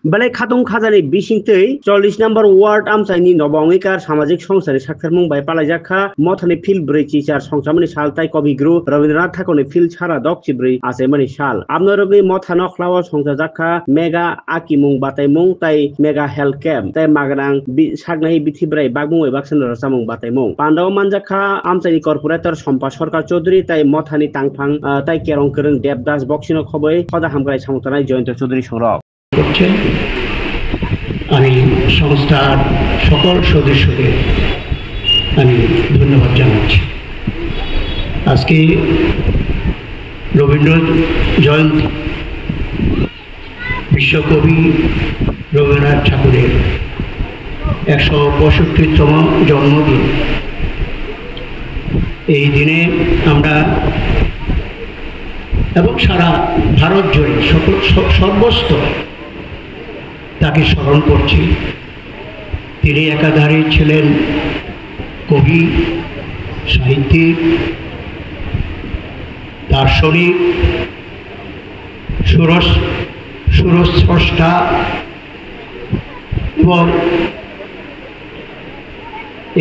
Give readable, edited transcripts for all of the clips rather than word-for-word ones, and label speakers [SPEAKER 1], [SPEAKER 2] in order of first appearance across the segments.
[SPEAKER 1] Balai Khatung Khazani Bishingtei, 40 number ward Amsani Nobangikar Samajik Songsari Sakharmung by Palajaka, Motani Phil Bridge Char Songsamani Saltai Kobi Group, Rabindranath Thakone Phil Chara Dokchibri as a mani shal. Abnorably Mothano Flowers Songsazaka, Mega Akimung Batemung Tai Mega Health Camp, Tai Magarang Sagnai Bitibray Bagmung Baksan Rasamung Batemung. Pandao Manjaka Amsani Corporator Sompa Sorka Chodri Tai Mothani Tangpang Tai Kerong Kurung Debdas Boxino Koboy, Hoda Hamkai Samutana joined to Chodri Shorok.
[SPEAKER 2] আমি সংস্থার সকল সদস্যদের আমি ধন্যবাদ জানাচ্ছি। আজকে রবীন্দ্র জয়ন্তী, বিশ্বকবি রবীন্দ্রনাথ ঠাকুরের 165তম জন্মদিন। এই দিনে আমরা এবং সারা ভারত জুড়ে সর্বস্ত তাকে স্মরণ করছি। তিনি একাধারে ছিলেন কবি, সাহিত্যিক, দার্শনিক, সুরস্রষ্টা এবং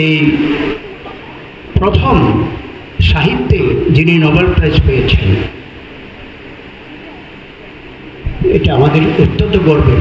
[SPEAKER 2] এই প্রথম সাহিত্যে যিনি নোবেল প্রাইজ পেয়েছেন, এটা আমাদের অত্যন্ত গর্বের।